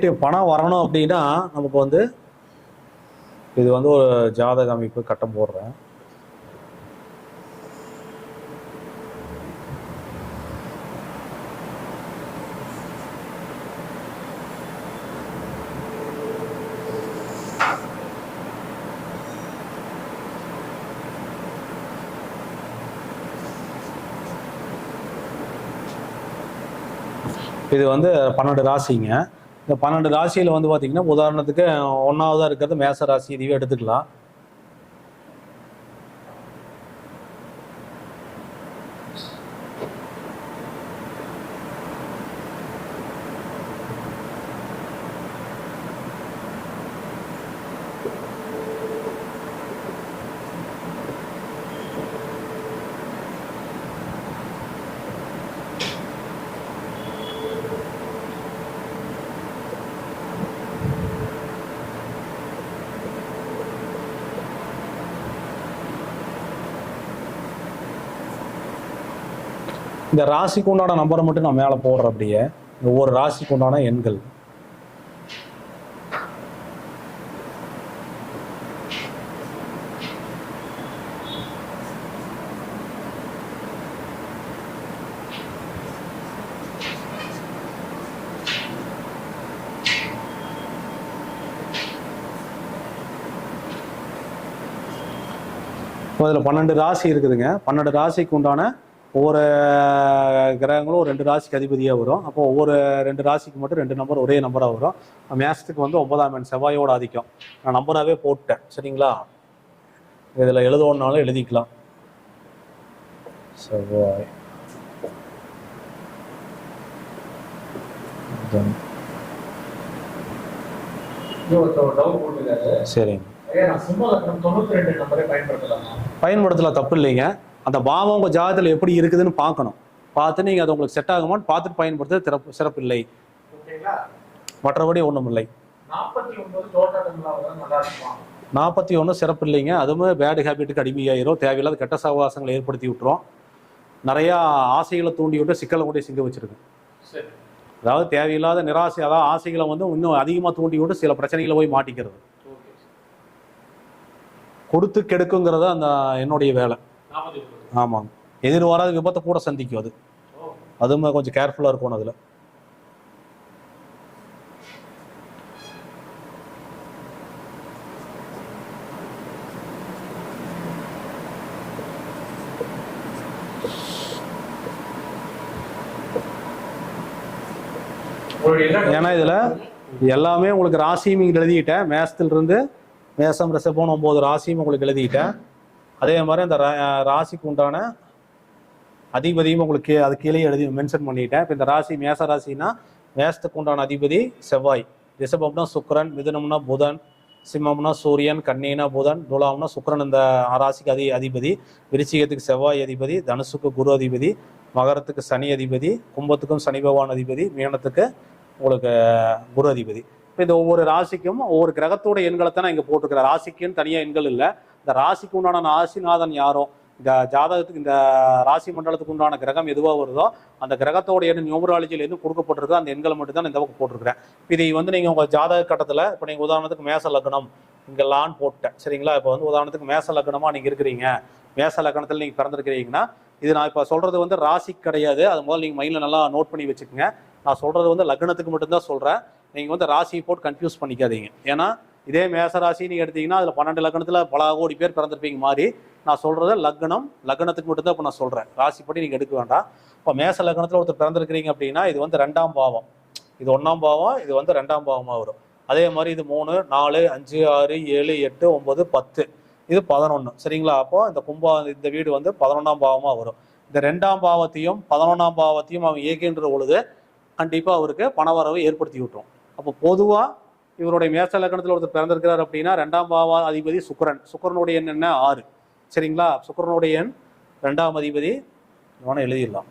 Right. பணம் வரணும் அப்படின்னா நமக்கு வந்து இது வந்து ஒரு ஜாதக அமைப்பு கட்டம் போடுறேன். இது வந்து 12 ராசிங்க. இந்த 12 ராசியில் வந்து பார்த்தீங்கன்னா உதாரணத்துக்கு 1ஆவதாக இருக்கிறது மேச ராசி, இதுவே எடுத்துக்கலாம். இந்த ராசிக்கு உண்டான நம்பரை மட்டும் நான் மேலே போடுறேன். அப்படியே ஒவ்வொரு ராசிக்கு உண்டான எண்கள். இதில் 12 ராசி இருக்குதுங்க. 12 ராசிக்கு உண்டான ஒவ்வொரு கிரகங்களும் 2 ராசிக்கு அதிபதியாக வரும். அப்போ ஒவ்வொரு 2 ராசிக்கு மட்டும் 2 நம்பர் ஒரே நம்பராக வரும். மேசத்துக்கு வந்து 9ஆம் எண் செவ்வாயோட ஆதிக்கம். நான் நம்பராகவே போட்டேன். சரிங்களா? இதில் எழுதணுன்னாலும் எழுதிக்கலாம். செவ்வாய் சரிங்க. பயன்படுத்தலாம், தப்பு இல்லைங்க. அந்த பாவம் உங்கள் ஜாதகத்தில் எப்படி இருக்குதுன்னு பார்க்கணும். பார்த்து நீங்கள் அது உங்களுக்கு செட் ஆகுமான்னு பார்த்துட்டு பயன்படுத்துறது சிறப்பு இல்லை. மற்றபடி ஒன்றும் இல்லை. 41 சிறப்பு இல்லைங்க. அதுவும் பேடு ஹேபிட்டுக்கு அடிமையாயிரும். தேவையில்லாத கெட்ட சகவாசங்களை ஏற்படுத்தி விட்டுரும். நிறையா ஆசைகளை தூண்டி விட்டு சிக்கலை கொண்டே சிங்க வச்சிருக்கு. அதாவது தேவையில்லாத நிராசை, அதாவது ஆசைகளை வந்து இன்னும் அதிகமாக தூண்டி விட்டு சில பிரச்சனைகளை போய் மாட்டிக்கிறது. கொடுத்து கெடுக்குங்கிறத அந்த என்னுடைய வேலை. ஆமாங்க. எதிர்வாராத விபத்தை கூட சந்திக்கும். அதுவும் கொஞ்சம் கேர்ஃபுல்லாக இருக்கணும். அதில் ஏன்னா இதில் எல்லாமே உங்களுக்கு ராசியும் இங்கே எழுதிக்கிட்டேன். மேசத்திலிருந்து மேசம் ரிஷபம் 9 ராசியும் உங்களுக்கு எழுதிக்கிட்டேன். அதே மாதிரி அந்த ராசிக்கு உண்டான அதிபதியும் உங்களுக்கு அது கீழே எழுதி மென்ஷன் பண்ணிட்டேன். இப்போ இந்த ராசி மேச ராசினா மேசத்துக்கு உண்டான அதிபதி செவ்வாய், ரிஷபம்னா சுக்கிரன், மிதுனம்னா புதன், சிம்மம்னா சூரியன், கன்னினா புதன், துலாம்னா சுக்கிரன் இந்த ராசிக்கு அதிபதி, விருச்சிகத்துக்கு செவ்வாய் அதிபதி, தனுசுக்கு குரு அதிபதி, மகரத்துக்கு சனி அதிபதி, கும்பத்துக்கும் சனி பகவான் அதிபதி, மீனத்துக்கு உங்களுக்கு குரு அதிபதி. இப்போ இந்த ஒவ்வொரு ராசிக்கும் ஒவ்வொரு கிரகத்தோட எண்களை தான் நான் இங்கே போட்டுக்கிறேன். ராசிக்குன்னு தனியாக எண்கள் இல்லை. இந்த ராசிக்கு உண்டான ராசிநாதன் யாரோ, இந்த ஜாதகத்துக்கு இந்த ராசி மண்டலத்துக்கு உண்டான கிரகம் எதுவாக வருதோ அந்த கிரகத்தோட எண் நியூமராலஜியில் எதுவும் கொடுக்கப்பட்டிருக்கோ அந்த எண்களை மட்டும் தான் இந்த பக்கம் போட்டிருக்கிறேன். இதை வந்து நீங்கள் உங்கள் ஜாதக கட்டத்தில் இப்போ நீங்கள் உதாரணத்துக்கு மேச லக்னம் இங்கே லான் போட்டேன். சரிங்களா? இப்போ வந்து உதாரணத்துக்கு மேச லக்னமாக நீங்கள் இருக்கிறீங்க, மேச லக்னத்தில் நீங்கள் பிறந்திருக்கிறீங்கன்னா இது நான் இப்போ சொல்கிறது வந்து ராசிக்கு கிடையாது. அது முதல்ல நீங்கள் மைண்டில் நல்லா நோட் பண்ணி வச்சுக்கோங்க. நான் சொல்கிறது வந்து லக்னத்துக்கு மட்டும்தான் சொல்கிறேன். நீங்கள் வந்து ராசியை போட்டு கன்ஃபியூஸ் பண்ணிக்காதீங்க. ஏன்னா இதே மேச ராசி நீங்கள் எடுத்தீங்கன்னா அதில் 12 லக்னத்தில் பல கோடி பேர் பிறந்திருப்பீங்க மாதிரி. நான் சொல்கிறது லக்னத்துக்கு மட்டும்தான் இப்போ நான் சொல்கிறேன். ராசிப்படி நீங்கள் எடுக்க வேண்டாம். இப்போ மேச லக்னத்தில் ஒருத்தர் பிறந்திருக்கிறீங்க அப்படின்னா இது வந்து 2ஆம் பாவம், இது 1ஆம் பாவம், இது வந்து 2ஆம் பாவமாக வரும். அதே மாதிரி இது 3, 4, 5, 6, 7, 8, 9, 10, இது 11. சரிங்களா? அப்போ இந்த வீடு வந்து 11ஆம் பாவமாக வரும். இந்த 2ஆம் பாவத்தையும் 11ஆம் பாவத்தையும் அவன் இயக்கின்ற பொழுது கண்டிப்பாக அவருக்கு பணவரவை ஏற்படுத்தி விட்டுரும். அப்போ பொதுவாக இவருடைய மேச லக்னத்தில் ஒருத்தர் பிறந்திருக்கிறார் அப்படின்னா 2ஆம் பாவ அதிபதி சுக்கிரனுடைய எண் என்ன? 6. சரிங்களா? சுக்கிரனுடைய எண் 2ஆம் அதிபதி எழுதிடலாம்.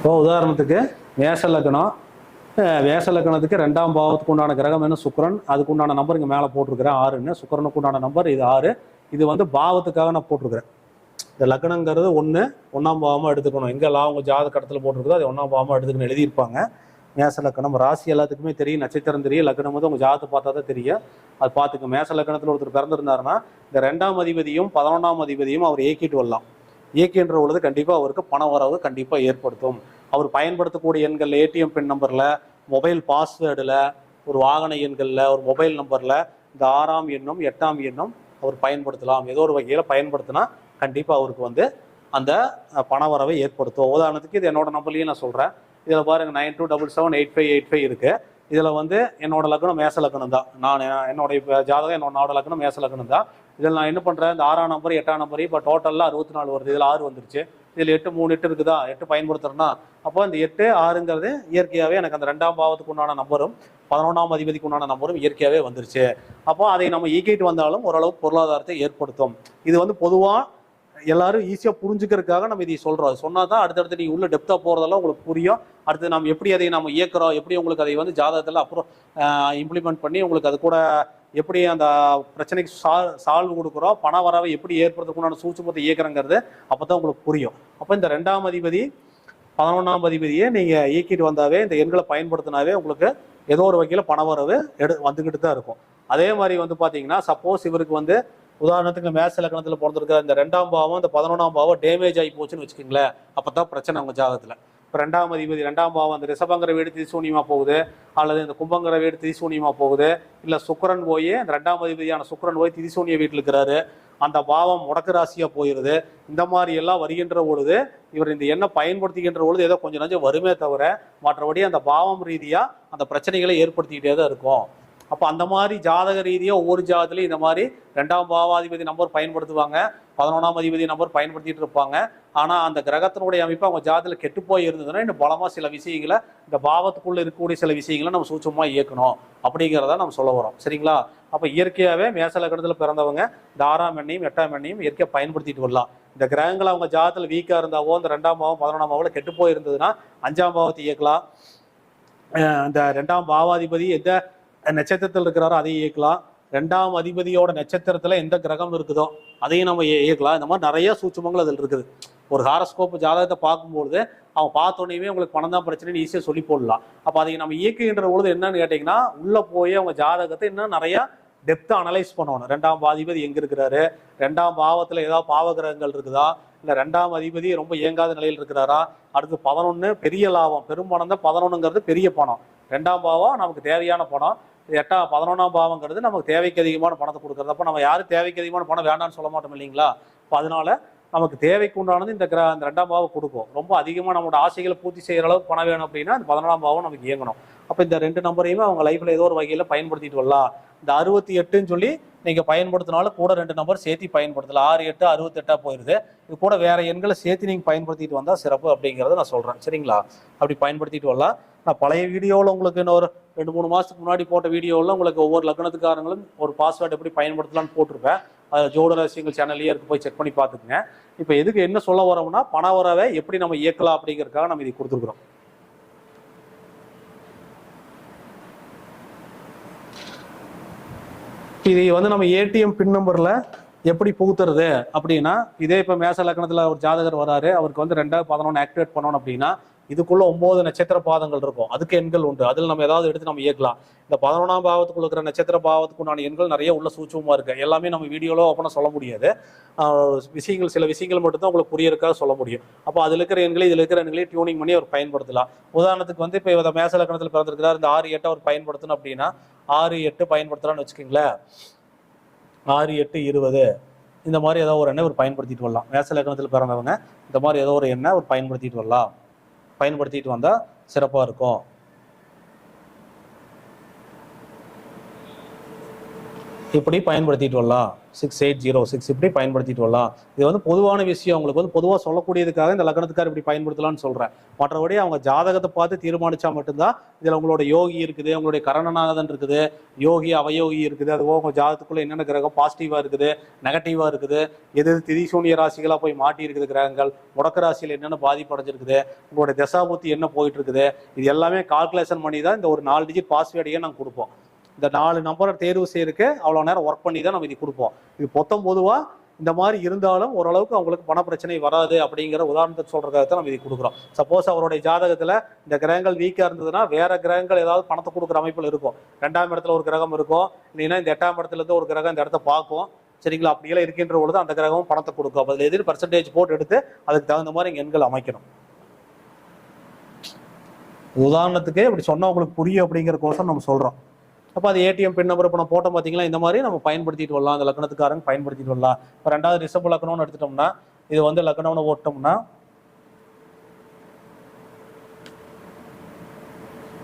இப்போ உதாரணத்துக்கு மேஷ லக்னம், மேஷ லக்னத்துக்கு 2ஆம் பாவத்துக்கு உண்டான கிரகம் என்ன சுக்கிரன், அதுக்கு உண்டான நம்பர் இங்கே மேலே போட்டிருக்கிறேன் 6ன்னு. சுக்கிரனுக்கு உண்டான நம்பர் இது 6. இது வந்து பாவத்துக்காக நான் போட்டிருக்கிறேன். இந்த லக்னங்கிறது 1ஆம் பாவமாக எடுத்துக்கணும். எங்கெல்லாம் அவங்க ஜாத கடத்தில் போட்டிருக்குதோ அது 1ஆம் பாவமாக எடுத்துக்கணும் எழுதியிருப்பாங்க. மேச லக்னம் ராசி எல்லாத்துக்குமே தெரியும், நட்சத்திரம் தெரியும், லக்னம் வந்து உங்கள் ஜாதத்தை பார்த்தா தான் தெரியும். அது பார்த்துக்க. மேச லக்னத்தில் ஒருத்தர் பிறந்திருந்தாருன்னா இந்த 2ஆம் அதிபதியும் 11ஆம் அதிபதியும் அவர் இயக்கிட்டு வரலாம். இயக்கின்ற பொழுது கண்டிப்பாக அவருக்கு பண வரவு கண்டிப்பாக ஏற்படுத்தும். அவர் பயன்படுத்தக்கூடிய எண்கள், ஏடிஎம் பின் நம்பரில், மொபைல் பாஸ்வேர்டில், ஒரு வாகன எண்களில், ஒரு மொபைல் நம்பரில் இந்த 6ஆம் எண்ணும் 8ஆம் எண்ணும் அவர் பயன்படுத்தலாம். ஏதோ ஒரு வகையில் பயன்படுத்தினா கண்டிப்பாக அவருக்கு வந்து அந்த பண வரவை ஏற்படுத்தும். உதாரணத்துக்கு இது என்னோட நம்பர்லையும் நான் சொல்கிறேன். இதில் பாருங்கள் 92778585 இருக்குது. இதில் வந்து என்னோட லக்னம் மேச லக்னம் தான். நான் என்னுடைய ஜாதகம் என்னோட லக்னம் மேச லக்னம் தான். இதில் நான் என்ன பண்ணுறேன், இந்த 6ஆம் நம்பர் 8ஆம் நம்பர் இப்போ டோட்டலில் 64 வருது. இதில் 6 வந்துருச்சு. இதில் 8 3 8 இருக்குதா, 8 பயன்படுத்துறேன்னா அப்போ இந்த 8 6ங்கிறது இயற்கையாகவே எனக்கு அந்த 2ஆம் பாவத்துக்கு உண்டான நம்பரும் 11ஆம் அதிபதிக்கு உண்டான நம்பரும் இயற்கையாகவே வந்துருச்சு. அப்போ அதை நம்ம இயக்கிட்டு வந்தாலும் ஓரளவுக்கு பொருளாதாரத்தை ஏற்படுத்தும். இது வந்து பொதுவாக எல்லாரும் ஈஸியாக புரிஞ்சுக்கிறதுக்காக நம்ம இதை சொல்கிறோம். அது சொன்னால் தான் அடுத்தடுத்து நீங்கள் உள்ள டெப்த்தாக போகிறதெல்லாம் உங்களுக்கு புரியும். அடுத்து நம்ம எப்படி அதை நம்ம இயக்கிறோம், எப்படி உங்களுக்கு அதை வந்து ஜாதகத்தில் அப்புறம் இம்ப்ளிமெண்ட் பண்ணி உங்களுக்கு அது கூட எப்படி அந்த பிரச்சனைக்கு சால்வ் கொடுக்குறோம், பண வரவை எப்படி ஏற்படுத்தக்கூடிய சூட்சுமத்தை இயக்கிறங்கிறது அப்போ தான் உங்களுக்கு புரியும். அப்போ இந்த 2ஆம் அதிபதி 11ஆம் அதிபதியை நீங்கள் இயக்கிட்டு வந்தாவே, இந்த எண்களை பயன்படுத்தினாவே உங்களுக்கு ஏதோ ஒரு வகையில் பண வரவு வந்துக்கிட்டு தான் இருக்கும். அதே மாதிரி வந்து பார்த்தீங்கன்னா சப்போஸ் இவருக்கு வந்து உதாரணத்துக்கு மேச லக்னத்தில் பிறந்திருக்கிற இந்த 2ஆம் பாவம் இந்த 11ஆம் பாவம் டேமேஜ் ஆகி போச்சுன்னு வச்சுக்கோங்களேன். அப்போ தான் பிரச்சனை அவங்க ஜாதகத்தில். இப்போ 2ஆம் அதிபதி 2ஆம் பாவம் அந்த ரிஷபங்கிற வீடு திரிசூன்யமாக போகுது, அல்லது இந்த கும்பங்கிற வீடு திரிசூன்யமாக போகுது, இல்லை சுக்கிரன் போய் இந்த 2ஆம் அதிபதியான சுக்கிரன் போய் திரிசூன்ய வீட்டில் இருக்கிறாரு, அந்த பாவம் முடக்கு ராசியாக போயிடுது. இந்த மாதிரி எல்லாம் வருகின்ற பொழுது இவர் இந்த எண்ணெய் பயன்படுத்திக்கின்ற பொழுது ஏதோ கொஞ்சம் நஞ்சம் வருமே தவிர மற்றபடி அந்த பாவம் ரீதியாக அந்த பிரச்சனைகளை ஏற்படுத்திக்கிட்டே தான் இருக்கும். அப்போ அந்த மாதிரி ஜாதக ரீதியாக ஒவ்வொரு ஜாதகத்துலையும் இந்த மாதிரி 2ஆம் பாவாதிபதி நம்பர் பயன்படுத்துவாங்க, 11ஆம் அதிபதி நம்பர் பயன்படுத்திட்டு இருப்பாங்க. ஆனால் அந்த கிரகத்தினுடைய அமைப்பு அவங்க ஜாதகத்தில் கெட்டு போய் இருந்ததுன்னா இன்னும் பலமாக சில விஷயங்களை, இந்த பாவத்துக்குள்ளே இருக்கக்கூடிய சில விஷயங்களை நம்ம சூட்சமாக இயக்கணும் அப்படிங்கிறத நம்ம சொல்ல வரோம். சரிங்களா? அப்போ இயற்கையாகவே மேச லக்னத்தில் பிறந்தவங்க இந்த 6ஆம் எண்ணையும் 8ஆம் எண்ணையும் இயற்கையாக பயன்படுத்திட்டு வரலாம். இந்த கிரகங்கள் அவங்க ஜாதகத்தில் வீக்காக இருந்தாவோ, இந்த 2ஆம் பாவம் 11ஆம் பாவத்தில் கெட்டு போய் இருந்ததுன்னா 5ஆம் பாவத்தை இயக்கலாம். இந்த 2ஆம் பாவாதிபதி எந்த நட்சத்திரத்தில் இருக்கிறாரோ அதையும் இயக்கலாம். 2ஆம் அதிபதியோட நட்சத்திரத்தில் எந்த கிரகம் இருக்குதோ அதையும் நம்ம இயக்கலாம். இந்த மாதிரி நிறைய சூட்சுமங்கள் அதில் இருக்குது. ஒரு ஹாரஸ்கோப் ஜாதகத்தை பார்க்கும்பொழுது அவன் பார்த்தோன்னே உங்களுக்கு பணம் தான் பிரச்சனைன்னு ஈஸியாக சொல்லி போடலாம். அப்போ அதை நம்ம இயக்குகின்ற பொழுது என்னன்னு கேட்டிங்கன்னா உள்ளே போய் அவங்க ஜாதகத்தை இன்னும் நிறையா டெப்த்தாக அனலைஸ் பண்ணணும். 2ஆம் அதிபதி எங்கே இருக்கிறாரு, 2ஆம் பாவத்தில் ஏதாவது பாவகிரகங்கள் இருக்குதா, இல்லை 2ஆம் அதிபதி ரொம்ப இயங்காத நிலையில் இருக்கிறாரா, அடுத்து 11 பெரிய லாபம், பெரும் பணம் தான் 11ங்கிறது பெரிய பணம், 2ஆம் பாவம் நமக்கு தேவையான பணம், 11ஆம் பாவங்கிறது நமக்கு தேவைக்கு அதிகமான பணத்தை கொடுக்குறது. அப்போ நம்ம யாரும் தேவைக்கு அதிகமான பணம் வேண்டாம்னு சொல்ல மாட்டோம் இல்லைங்களா? இப்போ அதனால நமக்கு தேவைக்கு உண்டானது இந்த 2ஆம் பாவம் கொடுக்கும். ரொம்ப அதிகமாக நம்மளோட ஆசைகளை பூர்த்தி செய்கிற அளவுக்கு பணம் வேணும் அப்படின்னா இந்த 11ஆம் பாவம் நமக்கு இயங்கணும். அப்போ இந்த 2 நம்பரையுமே அவங்க லைஃப்பில் ஏதோ ஒரு வகையில் பயன்படுத்திட்டு வரலாம். இந்த 68ன்னு சொல்லி நீங்கள் பயன்படுத்தினாலும் கூட 2 நம்பர் சேர்த்து பயன்படுத்தலாம். 6 8 68 போயிடுது. இது கூட வேற எண்களை சேர்த்து நீங்கள் பயன்படுத்திட்டு வந்தால் சிறப்பு அப்படிங்கிறத நான் சொல்கிறேன். சரிங்களா? அப்படி பயன்படுத்திட்டு வரலாம். நான் பழைய வீடியோவில் உங்களுக்கு இன்னொரு 2-3 மாதத்துக்கு முன்னாடி போட்ட வீடியோவில் உங்களுக்கு ஒவ்வொரு லக்னத்துக்காரங்களும் ஒரு பாஸ்வேர்டு எப்படி பயன்படுத்தலாம்னு போட்டிருப்பேன். அது ஜோட ரகசியங்கள் சேனல்லையே இருக்கு, போய் செக் பண்ணி பார்த்துக்குங்க. இப்போ எதுக்கு என்ன சொல்ல வரோம்னா பண வரவை எப்படி நம்ம இயக்கலாம் அப்படிங்கிறதுக்காக நம்ம இதை கொடுத்துருக்குறோம். இது வந்து நம்ம ஏடிஎம் பின் நம்பரில் எப்படி புகுத்துறது அப்படின்னா, இதே இப்போ மேச லக்னத்தில் ஒரு ஜாதகர் வராரு, அவருக்கு வந்து 2-11 ஆக்டிவேட் பண்ணணும் அப்படின்னா இதுக்குள்ள 9 நட்சத்திர பாதங்கள் இருக்கும், அதுக்கு எண்கள் உண்டு. அதில் நம்ம ஏதாவது எடுத்து நம்ம இயக்கலாம். இந்த 11ஆம் பாவத்துக்குள்ள இருக்கிற நட்சத்திர பாவத்துக்குண்டான எண்கள் நிறைய உள்ள சூட்சமாக இருக்கு. எல்லாமே நம்ம வீடியோவில் ஓப்பனாக சொல்ல முடியாது. விஷயங்கள் சில விஷயங்கள் மட்டும்தான் உங்களுக்கு புரியறதுக்காக சொல்ல முடியும். அப்போ அதில் இருக்கிற எண்களை இதில் இருக்கிற எண்களை டியூனிங் பண்ணி அவர் பயன்படுத்தலாம். உதாரணத்துக்கு வந்து இப்போ மேச லக்னத்தில் பிறந்திருக்கிறார், இந்த 6 8 அவர் பயன்படுத்தணும் அப்படின்னா 6 8 பயன்படுத்தலாம்னு வச்சுக்கோங்களேன். 6 8 20 இந்த மாதிரி ஏதோ ஒரு எண்ணெய் அவர் பயன்படுத்திட்டு வரலாம். மேச லக்னத்தில் பிறந்தவங்க இந்த மாதிரி ஏதோ ஒரு எண்ணெய் அவர் பயன்படுத்திட்டு வரலாம். பயன்படுத்திட்டு வந்தால் சிறப்பாக இருக்கும். இப்படி பயன்படுத்திட்டு வரலாம். 6806 இப்படி பயன்படுத்திட்டு வரலாம். இது வந்து பொதுவான விஷயம், உங்களுக்கு வந்து பொதுவாக சொல்லக்கூடியதுக்காக இந்த லக்னத்துக்கார் இப்படி பயன்படுத்தலாம்னு சொல்றேன். மற்றபடி அவங்க ஜாதகத்தை பார்த்து தீர்மானிச்சா மட்டும்தான் இதுல உங்களோட யோகி இருக்குது, உங்களுடைய கரணநாதன் இருக்குது, யோகி அவயோகி இருக்குது, அதுபோக உங்க ஜாதகத்துக்குள்ள என்னென்ன கிரகம் பாசிட்டிவா இருக்குது, நெகட்டிவா இருக்குது, எது திதிசூனிய ராசிகளா போய் மாட்டி இருக்குது கிரகங்கள், முடக்க ராசியில் என்னென்ன பாதிப்பு அடைஞ்சிருக்குது, உங்களுடைய தசாபுத்தி என்ன போயிட்டு இருக்குது, இது எல்லாமே கால்குலேஷன் பண்ணி தான் இந்த ஒரு 4 டிஜிட் பாஸ்வேர்டையே நாங்கள் கொடுப்போம். இந்த 4 நம்பரை தேர்வு செய்யறதுக்கு அவ்வளோ நேரம் ஒர்க் பண்ணி தான் நம்ம இது கொடுப்போம். இது பொதுவாக இந்த மாதிரி இருந்தாலும் ஓரளவுக்கு அவங்களுக்கு பண பிரச்சனை வராது அப்படிங்கிற உதாரணத்தை சொல்றதுக்காக தான் நம்ம இது கொடுக்குறோம். சப்போஸ் அவருடைய ஜாதகத்தில் இந்த கிரகங்கள் வீக்காக இருந்ததுன்னா வேற கிரகங்கள் ஏதாவது பணத்தை கொடுக்குற அமைப்பில் இருக்கும். 2ஆம் இடத்துல ஒரு கிரகம் இருக்கும், இல்லைன்னா இந்த 8ஆம் இடத்துல இருந்து ஒரு கிரகம் இந்த இடத்த பார்க்கும். சரிங்களா? அப்படியெல்லாம் இருக்கின்ற பொழுது அந்த கிரகமும் பணத்தை கொடுக்கும். அதில் எதிர் பர்சன்டேஜ் போட்டு எடுத்து அதுக்கு தகுந்த மாதிரி எண்கள் அமைக்கணும். உதாரணத்துக்கு இப்படி சொன்னா உங்களுக்கு புரியும் அப்படிங்கிற நம்ம சொல்றோம். அப்போ அது ஏடிஎம் பின் நம்பர் இப்போ நம்ம போட்டோம் பார்த்தீங்களா, இந்த மாதிரி நம்ம பயன்படுத்திட்டு வரலாம். அந்த லக்னத்துக்காரங்க பயன்படுத்திட்டு வரலாம். இப்போ 2வது ரிஷப லக்னம்னு எடுத்துட்டோம்னா, இது வந்து லக்னம்னு ஓட்டோம்னா,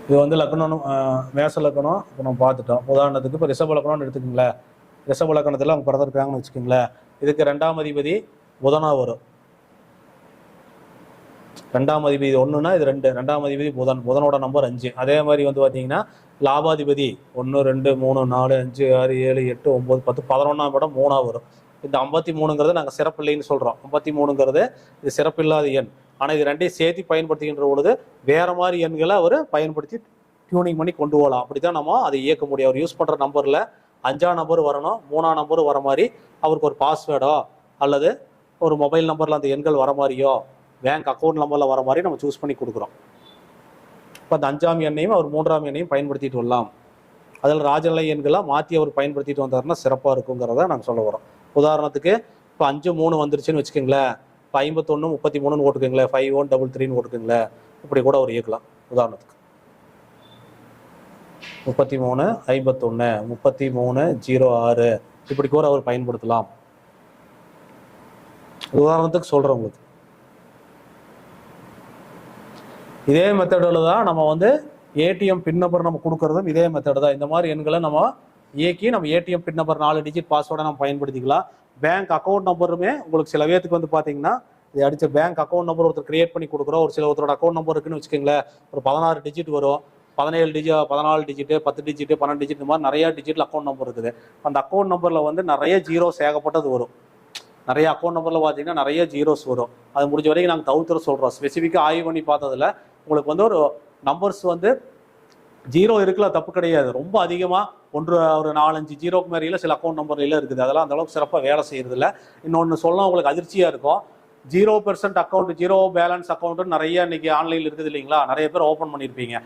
இது வந்து லக்னம் மேச லக்னம் இப்போ நம்ம பார்த்துட்டோம். உதாரணத்துக்கு இப்போ ரிஷப லக்னம்னு எடுத்துக்கோங்களேன். ரிஷப லக்னத்தில் அவங்க பிறந்திருக்காங்கன்னு வச்சுக்கோங்களேன். இதுக்கு 2ஆம் அதிபதி புதனா வரும். 2ஆம் அதிபதி 1ன்னா இது 2, 2ஆம் அதிபதி புதனோட நம்பர் 5. அதே மாதிரி வந்து பார்த்தீங்கன்னா லாபாதிபதி 1 2 3 4 5 6 7 8 9 10 11ஆம் இடம் 3ஆ வரும். இந்த 53ங்கிறது நாங்கள் சிறப்பில்லைன்னு சொல்கிறோம். 53ங்கிறது இது சிறப்பில்லாத எண். ஆனால் இது ரெண்டையும் சேர்த்து பயன்படுத்துகின்ற பொழுது வேற மாதிரி எண்களை அவர் பயன்படுத்தி டியூனிங் பண்ணி கொண்டு போகலாம். அப்படி தான் நம்ம அதை இயக்க முடியும். அவர் யூஸ் பண்ணுற நம்பரில் 5ஆம் நம்பர் வரணும், 3ஆம் நம்பர் வர மாதிரி அவருக்கு ஒரு பாஸ்வேர்டோ அல்லது ஒரு மொபைல் நம்பரில் அந்த எண்கள் வர மாதிரியோ பேங்க் அக்கௌண்ட் நம்பரில் வர மாதிரி நம்ம சூஸ் பண்ணி கொடுக்குறோம். இப்போ அந்த 5ஆம் எண்ணையும் அவர் 3ஆம் எண்ணையும் பயன்படுத்திட்டு வரலாம். அதில் ராஜநிலை எண்களாக மாற்றி அவர் பயன்படுத்திட்டு வந்தாருன்னா சிறப்பாக இருக்குங்கிறத நாங்கள் சொல்ல வரோம். உதாரணத்துக்கு இப்போ 5 3 வந்துருச்சுன்னு வச்சுக்கோங்களேன். இப்போ 51 33ன்னு ஓட்டுக்குங்களேன், 5133ன்னு ஓட்டுக்குங்களேன். இப்படி கூட அவர் இயக்கலாம். உதாரணத்துக்கு 33 51 33 06 இப்படி கூட அவர் பயன்படுத்தலாம். உதாரணத்துக்கு சொல்கிறேன் உங்களுக்கு. இதே மெத்தடில் தான் நம்ம வந்து ஏடிஎம் பின் நம்பர் நம்ம கொடுக்கறதும் இதே மெத்தட் தான். இந்த மாதிரி எண்களை நம்ம இயக்கி நம்ம ஏடிஎம் பின் நம்பர் 4 டிஜிட் பாஸ்வேர்டை நம்ம பயன்படுத்திக்கலாம். பேங்க் அக்கௌண்ட் நம்பருமே உங்களுக்கு சில பேருக்கு வந்து பார்த்தீங்கன்னா இது அடிச்ச பேங்க் அக்கௌண்ட் நம்பர் ஒருத்தர் கிரியேட் பண்ணி கொடுக்குறோம். ஒரு சில ஒருத்தரோட அக்கௌண்ட் நம்பர் இருக்குன்னு வச்சுக்கோங்களேன். ஒரு 16 டிஜிட் வரும், 17 டிஜிட் 14 டிஜிட்டு 10 டிஜிட்டு 12 டிஜிட் இந்த மாதிரி நிறைய டிஜிட்டில் அக்கௌண்ட் நம்பர் இருக்குது. அந்த அக்கௌண்ட் நம்பரில் வந்து நிறைய ஜீரோஸ் ஏகப்பட்டது வரும். நிறைய அக்கௌண்ட் நம்பரில் பார்த்தீங்கன்னா நிறைய ஜீரோஸ் வரும். அது முடிஞ்ச வரைக்கும் நாங்கள் தவிர்த்துற சொல்கிறோம். ஸ்பெசிஃபிக்காக ஆய்வு பண்ணி பார்த்ததில் உங்களுக்கு வந்து ஒரு நம்பர்ஸ் வந்து 0 இருக்கலாம், தப்பு கிடையாது. ரொம்ப அதிகமாக ஒரு 4-5 ஜீரோக்கு மேலே சில அக்கௌண்ட் நம்பர்ல இருக்குது. அதெல்லாம் அந்த அளவுக்கு சிறப்பாக வேலை செய்யறது இல்லை. இன்னொன்று சொல்ல உங்களுக்கு அதிர்ச்சியாக இருக்கும். 0% அக்கௌண்ட், 0 பேலன்ஸ் அக்கௌண்ட்டுன்னு நிறைய இன்னைக்கு ஆன்லைனில் இருக்குது இல்லைங்களா? நிறைய பேர் ஓப்பன் பண்ணியிருப்பீங்க.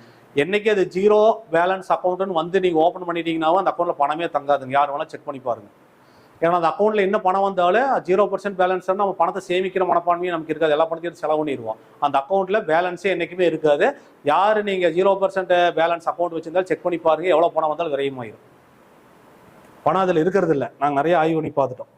என்னைக்கு அது 0 பேலன்ஸ் அக்கௌண்ட்டுன்னு வந்து நீங்கள் ஓப்பன் பண்ணிட்டீங்கன்னாவும் அந்த அக்கௌண்ட்டில் பணமே தங்காதுங்க. யார் வேணாலும் செக் பண்ணி பாருங்க. ஏன்னா அந்த அக்கௌண்ட்ல என்ன பணம் வந்தாலும் 0% பேலன்ஸ் நம்ம பணத்தை சேமிக்கிற மனப்பான்மையும் நமக்கு இருக்காது. எல்லா பணத்தையும் செலவு பண்ணிடுவோம். அந்த அக்கௌண்ட்ல பேலன்ஸே என்னைக்குமே இருக்காது. யாரு நீங்க 0% பேலன்ஸ் அக்கௌண்ட் வச்சிருந்தாலும் செக் பண்ணி பாருங்க, எவ்வளவு பணம் வந்தாலும் விரையுமாயிரும். பணம் அதில் இருக்கிறது இல்லை. நாங்கள் நிறைய ஆய்வு பண்ணி பார்த்துட்டோம்.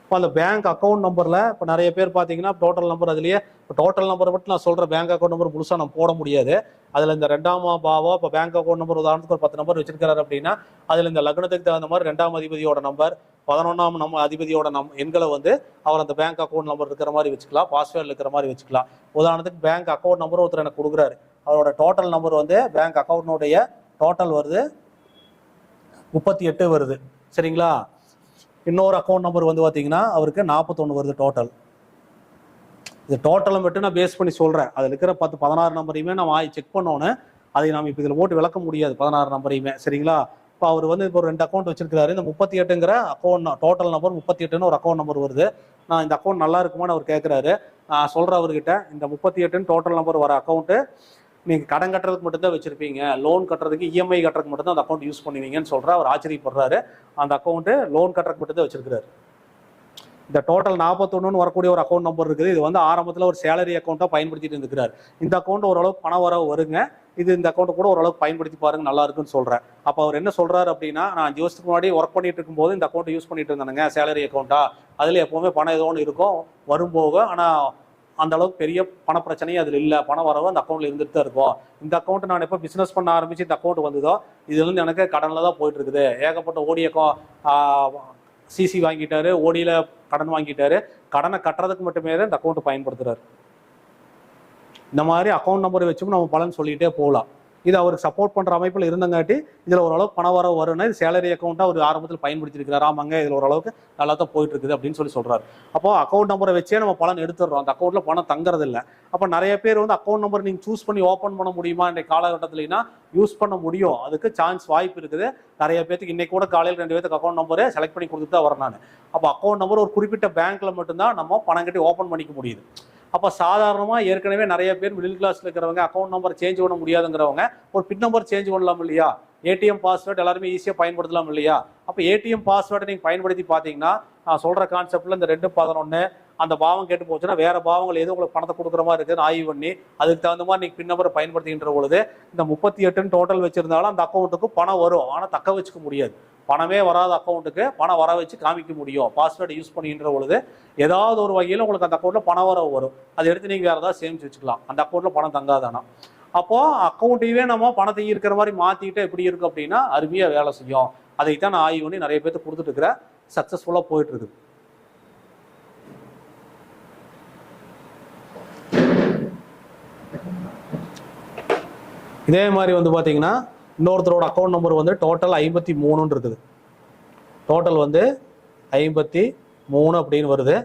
இப்போ அந்த பேங்க் அக்கௌண்ட் நம்பர்ல இப்போ நிறைய பேர் பார்த்தீங்கன்னா டோட்டல் நம்பர் அதுலேயே இப்போ டோட்டல் நம்பரை மட்டும் நான் சொல்கிறேன். பேங்க் அக்கௌண்ட் நம்பர் முழுசாக நம்ம போட முடியாது. அதில் இந்த 2ஆம் பாவம் இப்போ பேங்க் அக்கௌண்ட் நம்பர் உதாரணத்துக்கு ஒரு 10 நம்பர் வச்சிருக்காரு அப்படின்னா அதில் இந்த லக்னத்துக்கு தகுந்த மாதிரி 2ஆம் அதிபதியோட நம்பர் 11ஆம் அதிபதியோட எண்களை வந்து அவர் அந்த பேங்க் அக்கௌண்ட் நம்பர் இருக்கிற மாதிரி வச்சுக்கலாம், பாஸ்வேர்டில் இருக்கிற மாதிரி வச்சுக்கலாம். உதாரணத்துக்கு பேங்க் அக்கௌண்ட் நம்பர் ஒருத்தர் எனக்கு கொடுக்குறாரு. அவரோட டோட்டல் நம்பர் வந்து பேங்க் அக்கௌண்ட்னுடைய டோட்டல் வருது 38 வருது. சரிங்களா? இன்னொரு அக்கௌண்ட் நம்பர் வந்து பார்த்தீங்கன்னா அவருக்கு 41 வருது டோட்டல். இது டோட்டலை மட்டும் நான் பேஸ் பண்ணி சொல்கிறேன். அதில் இருக்கிற 16 நம்பரையுமே நம்ம செக் பண்ணோன்னு அதை நம்ம இப்போ இதில் போட்டு விளக்க முடியாது 16 நம்பரையுமே. சரிங்களா? இப்போ அவர் வந்து இப்போ ஒரு 2 அக்கௌண்ட் வச்சிருக்காரு. இந்த 38ங்கிற அக்கௌண்ட் டோட்டல் நம்பர் 38ன்னு ஒரு அக்கௌண்ட் நம்பர் வருது. நான் இந்த அக்கௌண்ட் நல்லா இருக்குமான்னு அவர் கேட்குறாரு. நான் சொல்கிறேன் அவர்கிட்ட, இந்த 38ன்னு டோட்டல் நம்பர் வர அக்கௌண்ட்டு நீங்கள் கடன் கட்டுறதுக்கு மட்டும்தான் வச்சுருப்பீங்க, லோன் கட்டுறதுக்கு இஎம்ஐ கட்டுறதுக்கு மட்டும்தான் அந்த அக்கௌண்ட் யூஸ் பண்ணுவீங்கன்னு சொல்கிறேன். அவர் ஆச்சரியப்படுறாரு. அந்த அக்கௌண்ட்டு லோன் கட்டுறதுக்கு மட்டும்தான் வச்சிருக்கிறாரு. இந்த டோட்டல் 41ன்னு வரக்கூடிய ஒரு அக்கௌண்ட் நம்பர் இருக்குது. இது வந்து ஆரம்பத்தில் ஒரு சேலரி அக்கௌண்ட்டாக பயன்படுத்திட்டு இருந்துக்கிறார். இந்த அக்கௌண்ட் ஓரளவுக்கு பண வரவு வருங்க. இந்த அக்கௌண்ட்டை கூட ஓரளவுக்கு பயன்படுத்தி பாருங்க, நல்லா இருக்குன்னு சொல்கிறேன். அப்போ அவர் என்ன சொல்கிறாரு அப்படின்னா, நான் 5 வருஷத்துக்கு முன்னாடி ஒர்க் பண்ணிட்டு இருக்கும்போது இந்த அக்கௌண்ட் யூஸ் பண்ணிட்டு இருந்தானுங்க, சேலரி அக்கௌண்ட்டா. அதில் எப்போவுமே பணம் ஏதோ ஒன்று இருக்கும், வரும் போக. ஆனால் அந்த அளவுக்கு பெரிய பண பிரச்சனையும் அதில் இல்லை, பண வரவு அந்த அக்கௌண்ட்ல இருந்துட்டு தான் இருக்கும். இந்த அக்கௌண்ட் நான் எப்போ பிஸ்னஸ் பண்ண ஆரம்பிச்சு இந்த அக்கௌண்ட் வந்ததோ இதுல இருந்து எனக்கு கடனில் தான் போயிட்டு இருக்குது. ஏகப்பட்ட சிசி வாங்கிட்டாரு, ஓடியில் கடன் வாங்கிட்டாரு, கடனை கட்டுறதுக்கு மட்டுமே தான் இந்த அக்கௌண்ட் பயன்படுத்துறாரு. இந்த மாதிரி அக்கௌண்ட் நம்பரை வச்சும் நம்ம பலன் சொல்லிகிட்டே போகலாம். இது அவருக்கு சப்போர்ட் பண்ணுற அமைப்பில் இருந்தங்காட்டி இதில் ஓரளவுக்கு பண வரவு வரும்னா இது சேலரி அக்கௌண்ட்டாக ஒரு ஆரம்பத்தில் பயன்படுத்திருக்கிறார். ஆமாங்க இதில் ஓரளவுக்கு நல்லா தான் போயிட்டு இருக்குது அப்படின்னு சொல்கிறார். அப்போ அக்கௌண்ட் நம்பரை வச்சே நம்ம பலன் எடுத்துடுறோம், அந்த அக்கௌண்ட்டில் பணம் தங்குறது இல்லை. அப்போ நிறைய பேர் வந்து அக்கௌண்ட் நம்பர் நீங்கள் சூஸ் பண்ணி ஓப்பன் பண்ண முடியுமா இன்றைக்கு காலகட்டத்தில்னா யூஸ் பண்ண முடியும், அதுக்கு சான்ஸ் வாய்ப்பு இருக்குது. நிறைய பேருக்கு இன்னைக்கு கூட காலையில் 2 பேருக்கு அக்கௌண்ட் நம்பரை செலக்ட் பண்ணி கொடுத்துட்டு தான் வரேன் நான். அப்போ அக்கௌண்ட் நம்பர் ஒரு குறிப்பிட்ட பேங்க்ல மட்டும்தான் நம்ம பணம் கட்டி ஓப்பன் பண்ணிக்க முடியுது. அப்போ சாதாரணமாக ஏற்கனவே நிறைய பேர் மிடில் கிளாஸில் இருக்கிறவங்க அக்கௌண்ட் நம்பர் சேஞ்ச் பண்ண முடியாதுங்கிறவங்க ஒரு பின் நம்பர் சேஞ்ச் பண்ணலாம் இல்லையா, ஏடிஎம் பாஸ்வேர்டு எல்லாருமே ஈஸியாக பயன்படுத்தலாம் இல்லையா. அப்போ ஏடிஎம் பாஸ்வேர்டை நீங்கள் பயன்படுத்தி பார்த்தீங்கன்னா நான் சொல்கிற கான்செப்டில் இந்த 211 அந்த பாவம் கேட்டு போச்சுன்னா வேறு பாவங்கள் எது உங்களுக்கு பணத்தை கொடுக்குற மாதிரி இருக்குதுன்னு ஆய்வு பண்ணி அதுக்கு தகுந்த மாதிரி நீங்கள் பின் நம்பரை பயன்படுத்திக்கின்ற பொழுது இந்த 38 டோட்டல் வச்சுருந்தாலும் அந்த அக்கௌண்ட்டுக்கு பணம் வரும், ஆனால் தக்க வச்சுக்க முடியாது. பணமே வராத அக்கௌண்ட்டுக்கு பணம் வர வச்சு காமிக்க முடியும் பாஸ்வேர்டு யூஸ் பண்ணின்ற பொழுது. ஏதாவது ஒரு வகையில் உங்களுக்கு அந்த அக்கௌண்ட்டில் பணம் வரவு வரும், அதை எடுத்து நீங்கள் வேறு ஏதாவது சேமிச்சு வச்சுக்கலாம், அந்த அக்கௌண்ட்டில் பணம் தங்காதானா. அப்போது அக்கௌண்ட்டையே நம்ம பணத்தை இருக்கிற மாதிரி மாற்றிக்கிட்டு எப்படி இருக்குது அப்படின்னா அருமையாக வேலை செய்யும். அதைத்தான் நான் ஆய்வு பண்ணி நிறைய பேர்த்து கொடுத்துட்டு இருக்கிற சக்ஸஸ்ஃபுல்லாக போயிட்டு இருக்குது. இதே மாதிரி வந்து பார்த்தீங்கன்னா இன்னொருத்தரோட அக்கௌண்ட் நம்பர் வந்து டோட்டல் 53 இருக்குது. டோட்டல் வந்து 53 அப்படின்னு வருது.